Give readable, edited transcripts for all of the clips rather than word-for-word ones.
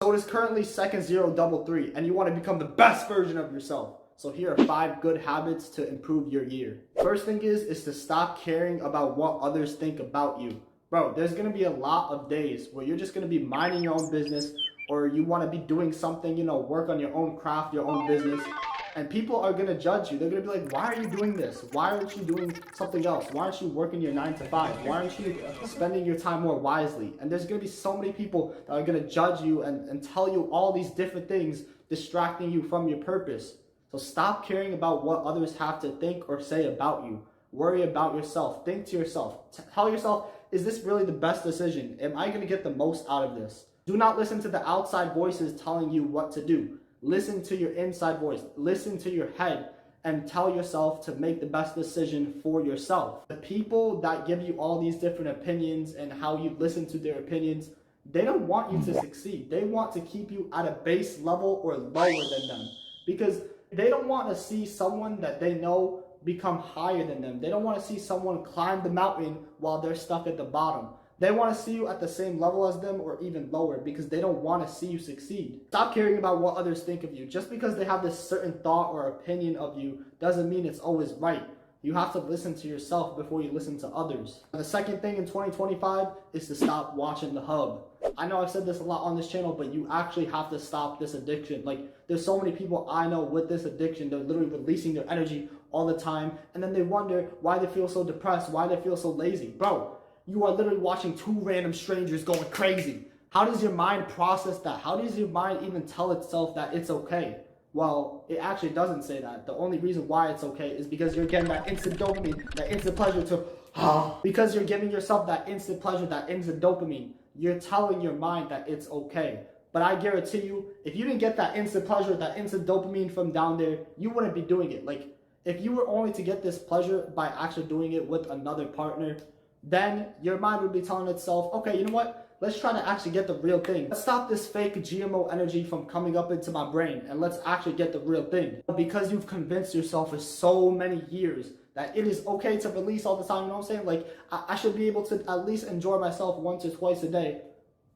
So it is currently second 033 and you want to become the best version of yourself. So here are 5 good habits to improve your year. First thing is to stop caring about what others think about you. Bro, there's going to be a lot of days where you're just going to be minding your own business, or you want to be doing something, work on your own craft, your own business. And people are going to judge you. They're going to be like, why are you doing this? Why aren't you doing something else? Why aren't you working your 9 to 5? Why aren't you spending your time more wisely? And there's going to be so many people that are going to judge you and tell you all these different things, distracting you from your purpose. So stop caring about what others have to think or say about you. Worry about yourself. Think to yourself. Tell yourself, is this really the best decision? Am I going to get the most out of this? Do not listen to the outside voices telling you what to do. Listen to your inside voice. Listen to your head and tell yourself to make the best decision for yourself. The people that give you all these different opinions and how you listen to their opinions, they don't want you to succeed. They want to keep you at a base level or lower than them, because they don't want to see someone that they know become higher than them. They don't want to see someone climb the mountain while they're stuck at the bottom. They want to see you at the same level as them or even lower, because they don't want to see you succeed. Stop caring about what others think of you. Just because they have this certain thought or opinion of you doesn't mean it's always right. You have to listen to yourself before you listen to others. And the second thing in 2025 is to stop watching the hub. I know I've said this a lot on this channel, but you actually have to stop this addiction. Like, there's so many people I know with this addiction. They're literally releasing their energy all the time, and then they wonder why they feel so depressed, why they feel so lazy. Bro, you are literally watching 2 random strangers going crazy. How does your mind process that? How does your mind even tell itself that it's okay? Well, it actually doesn't say that. The only reason why it's okay is because you're getting that instant dopamine, that instant pleasure because you're giving yourself that instant pleasure, that instant dopamine. You're telling your mind that it's okay. But I guarantee you, if you didn't get that instant pleasure, that instant dopamine from down there, you wouldn't be doing it. Like, if you were only to get this pleasure by actually doing it with another partner, then your mind would be telling itself, okay, you know what? Let's try to actually get the real thing. Let's stop this fake GMO energy from coming up into my brain, and let's actually get the real thing. Because you've convinced yourself for so many years that it is okay to release all the time, you know what I'm saying? Like, I should be able to at least enjoy myself once or twice a day.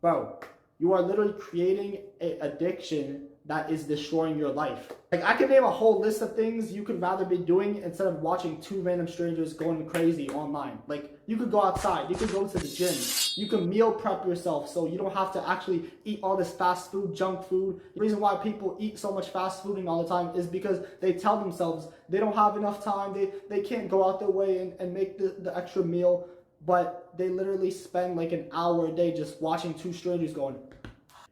Bro, you are literally creating an addiction that is destroying your life. Like, I can name a whole list of things you could rather be doing instead of watching 2 random strangers going crazy online. Like, you could go outside, you could go to the gym, you can meal prep yourself so you don't have to actually eat all this fast food, junk food. The reason why people eat so much fast food all the time is because they tell themselves they don't have enough time, they can't go out their way and make the extra meal, but they literally spend like an hour a day just watching 2 strangers going.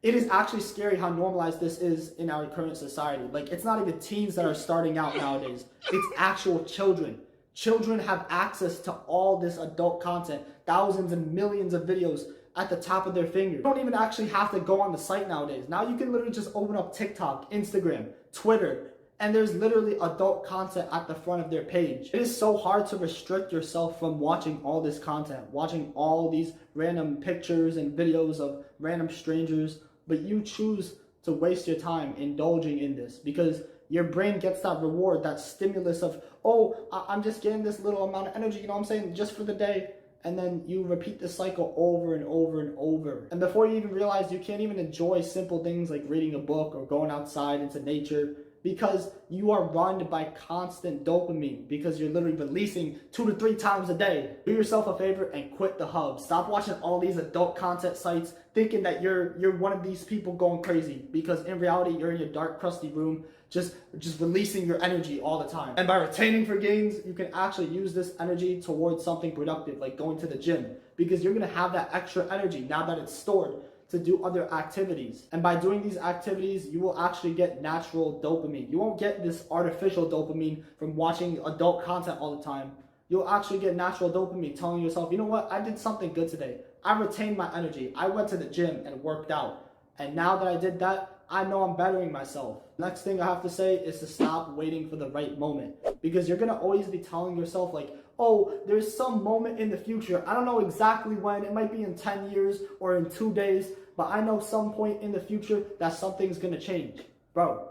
It is actually scary how normalized this is in our current society. Like, it's not even teens that are starting out nowadays. It's actual children. Children have access to all this adult content, thousands and millions of videos at the top of their finger. You don't even actually have to go on the site nowadays. Now you can literally just open up TikTok, Instagram, Twitter, and there's literally adult content at the front of their page. It is so hard to restrict yourself from watching all this content, watching all these random pictures and videos of random strangers, but you choose to waste your time indulging in this because your brain gets that reward, that stimulus of, oh, I'm just getting this little amount of energy, you know what I'm saying, just for the day. And then you repeat the cycle over and over and over. And before you even realize, you can't even enjoy simple things like reading a book or going outside into nature, because you are run by constant dopamine, because you're literally releasing 2 to 3 times a day. Do yourself a favor and quit the hub. Stop watching all these adult content sites thinking that you're one of these people going crazy, because in reality you're in your dark, crusty room just releasing your energy all the time. And by retaining for gains, you can actually use this energy towards something productive, like going to the gym, because you're going to have that extra energy now that it's stored to do other activities. And by doing these activities, you will actually get natural dopamine. You won't get this artificial dopamine from watching adult content all the time. You'll actually get natural dopamine telling yourself, you know what, I did something good today. I retained my energy. I went to the gym and worked out. And now that I did that, I know I'm bettering myself. Next thing I have to say is to stop waiting for the right moment, because you're gonna always be telling yourself like, oh, there's some moment in the future. I don't know exactly when. It might be in 10 years or in 2 days, but I know some point in the future that something's gonna change. Bro,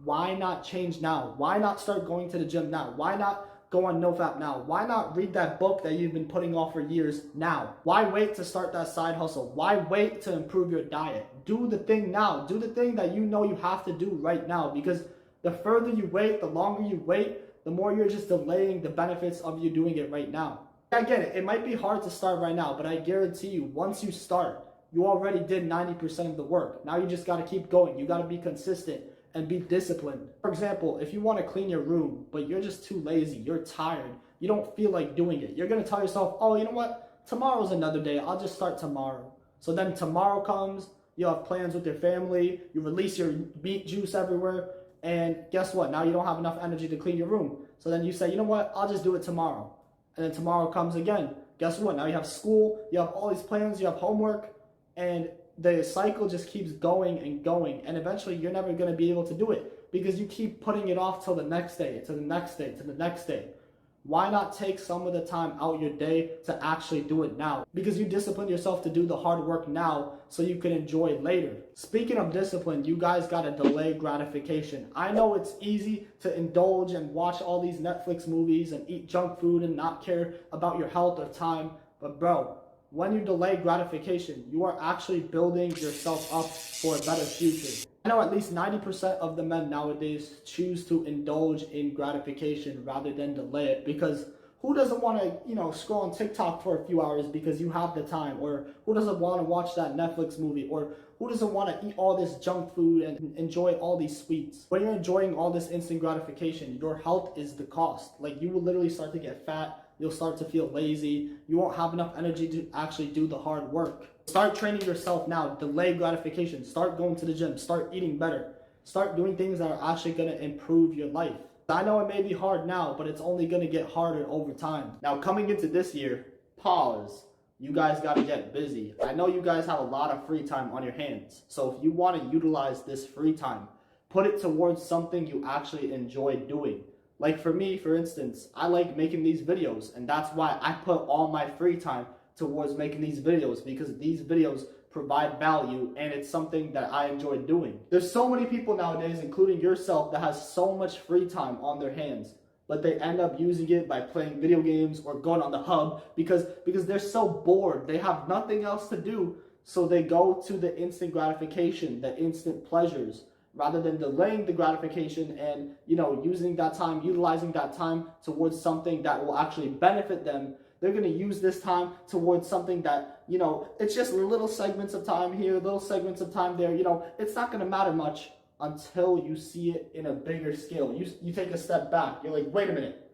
why not change now? Why not start going to the gym now? Why not go on NoFap now? Why not read that book that you've been putting off for years now? Why wait to start that side hustle? Why wait to improve your diet? Do the thing now. Do the thing that you know you have to do right now, because the further you wait, the longer you wait, the more you're just delaying the benefits of you doing it right now. I get it. It might be hard to start right now, but I guarantee you, once you start, you already did 90% of the work. Now you just got to keep going. You got to be consistent and be disciplined. For example, if you want to clean your room, but you're just too lazy, you're tired, you don't feel like doing it, you're going to tell yourself, oh, you know what? Tomorrow's another day. I'll just start tomorrow. So then tomorrow comes, you have plans with your family, you release your beet juice everywhere, and guess what? Now you don't have enough energy to clean your room. So then you say, you know what? I'll just do it tomorrow. And then tomorrow comes again. Guess what? Now you have school, you have all these plans, you have homework, and the cycle just keeps going and going, and eventually you're never going to be able to do it because you keep putting it off till the next day, to the next day, to the next day. Why not take some of the time out your day to actually do it now? Because you discipline yourself to do the hard work now so you can enjoy later. Speaking of discipline, you guys got to delay gratification. I know it's easy to indulge and watch all these Netflix movies and eat junk food and not care about your health or time, but bro, when you delay gratification, you are actually building yourself up for a better future. I know at least 90% of the men nowadays choose to indulge in gratification rather than delay it, because who doesn't want to, scroll on TikTok for a few hours because you have the time? Or who doesn't want to watch that Netflix movie? Or who doesn't want to eat all this junk food and enjoy all these sweets? When you're enjoying all this instant gratification, your health is the cost. Like, you will literally start to get fat. You'll start to feel lazy. You won't have enough energy to actually do the hard work. Start training yourself now. Delay gratification. Start going to the gym. Start eating better. Start doing things that are actually going to improve your life. I know it may be hard now, but it's only going to get harder over time. Now, coming into this year, pause. You guys got to get busy. I know you guys have a lot of free time on your hands. So if you want to utilize this free time, put it towards something you actually enjoy doing. Like for me, for instance, I like making these videos, and that's why I put all my free time towards making these videos, because these videos provide value and it's something that I enjoy doing. There's so many people nowadays, including yourself, that has so much free time on their hands, but they end up using it by playing video games or going on the hub because they're so bored. They have nothing else to do, so they go to the instant gratification, the instant pleasures, rather than delaying the gratification and, utilizing that time towards something that will actually benefit them. They're going to use this time towards something that, it's just little segments of time here, little segments of time there. It's not going to matter much until you see it in a bigger scale. You take a step back. You're like, wait a minute.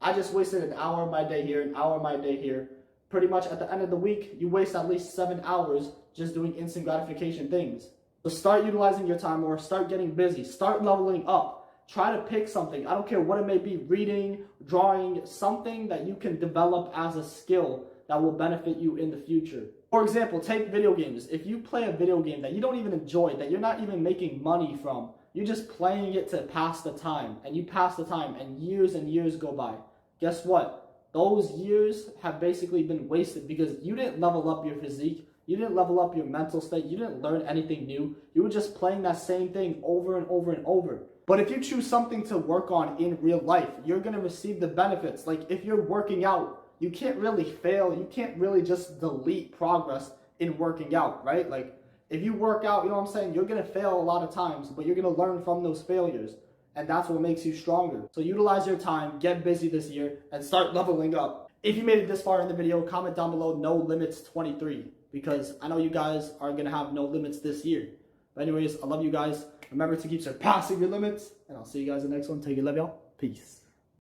I just wasted an hour of my day here, an hour of my day here. Pretty much at the end of the week, you waste at least 7 hours just doing instant gratification things. So start utilizing your time more, start getting busy, start leveling up. Try to pick something. I don't care what it may be, reading, drawing, something that you can develop as a skill that will benefit you in the future. For example, take video games. If you play a video game that you don't even enjoy, that you're not even making money from, you're just playing it to pass the time, and you pass the time and years go by. Guess what? Those years have basically been wasted because you didn't level up your physique. You didn't level up your mental state. You didn't learn anything new. You were just playing that same thing over and over and over. But if you choose something to work on in real life, you're going to receive the benefits. Like if you're working out, you can't really fail. You can't really just delete progress in working out, right? Like if you work out, you know what I'm saying? You're going to fail a lot of times, but you're going to learn from those failures. And that's what makes you stronger. So utilize your time, get busy this year, and start leveling up. If you made it this far in the video, comment down below no limits 23. Because I know you guys are going to have no limits this year. But anyways, I love you guys. Remember to keep surpassing your limits. And I'll see you guys in the next one. Take care. Love y'all. Peace.